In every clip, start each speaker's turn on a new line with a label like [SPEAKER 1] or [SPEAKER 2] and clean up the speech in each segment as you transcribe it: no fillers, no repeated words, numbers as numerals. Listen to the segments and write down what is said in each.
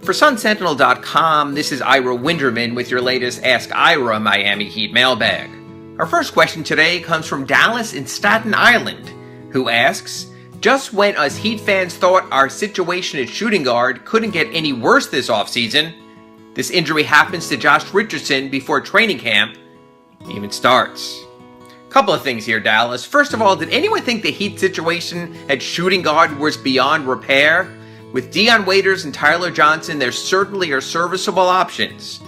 [SPEAKER 1] For Sentinel.com, this is Ira Winderman with your latest Ask Ira Miami Heat mailbag. Our first question today comes from Dallas in Staten Island, who asks, just when us Heat fans thought our situation at shooting guard couldn't get any worse this offseason, this injury happens to Josh Richardson before training camp even starts. Couple of things here, Dallas. First of all, did anyone think the Heat situation at shooting guard was beyond repair? With Dion Waiters and Tyler Johnson, there certainly are serviceable options.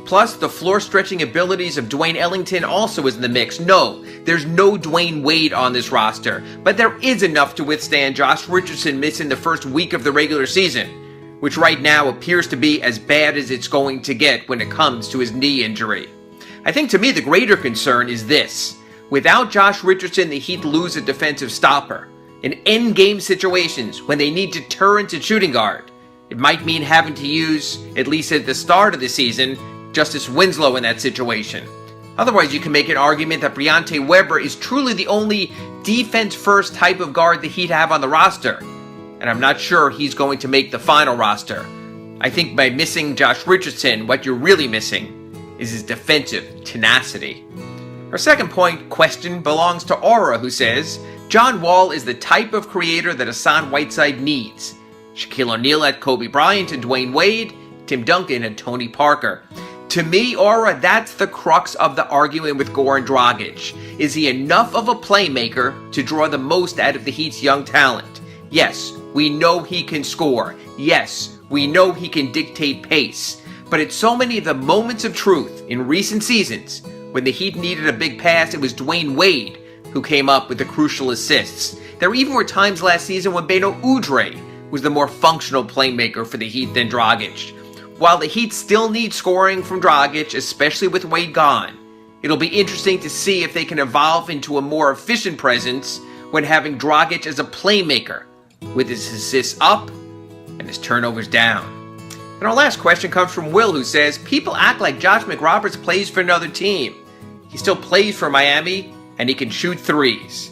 [SPEAKER 1] Plus, the floor-stretching abilities of Dwayne Ellington also is in the mix. No, there's no Dwayne Wade on this roster, but there is enough to withstand Josh Richardson missing the first week of the regular season, which right now appears to be as bad as it's going to get when it comes to his knee injury. I think to me the greater concern is this. Without Josh Richardson, the Heat lose a defensive stopper. In end-game situations, when they need to turn to shooting guard, it might mean having to use, at least at the start of the season, Justice Winslow in that situation. Otherwise, you can make an argument that Briante Weber is truly the only defense-first type of guard the Heat have on the roster, and I'm not sure he's going to make the final roster. I think by missing Josh Richardson, what you're really missing is his defensive tenacity. Our second question belongs to Aura, who says, John Wall is the type of creator that Hassan Whiteside needs. Shaquille O'Neal had Kobe Bryant and Dwayne Wade, Tim Duncan and Tony Parker. To me, Aura, that's the crux of the argument with Goran Dragic. Is he enough of a playmaker to draw the most out of the Heat's young talent? Yes, we know he can score. Yes, we know he can dictate pace. But at so many of the moments of truth in recent seasons, when the Heat needed a big pass, it was Dwayne Wade who came up with the crucial assists. There even were times last season when Beno Udrih was the more functional playmaker for the Heat than Dragic. While the Heat still need scoring from Dragic, especially with Wade gone, it'll be interesting to see if they can evolve into a more efficient presence when having Dragic as a playmaker, with his assists up and his turnovers down. And our last question comes from Will, who says, people act like Josh McRoberts plays for another team. He still plays for Miami, and he can shoot threes.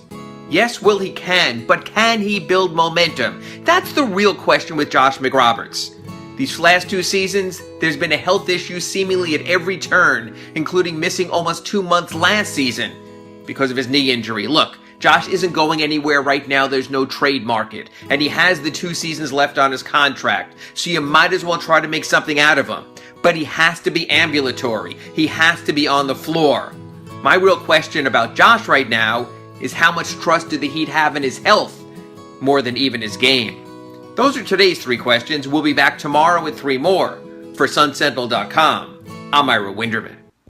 [SPEAKER 1] Yes, Will, he can, but can he build momentum? That's the real question with Josh McRoberts. These last 2 seasons, there's been a health issue seemingly at every turn, including missing almost 2 months last season because of his knee injury. Look, Josh isn't going anywhere right now. There's no trade market, and he has the 2 seasons left on his contract, so you might as well try to make something out of him. But he has to be ambulatory. He has to be on the floor. My real question about Josh right now is how much trust do the Heat have in his health more than even his game? Those are today's 3 questions. We'll be back tomorrow with 3 more. For SunSentinel.com, I'm Ira Winderman.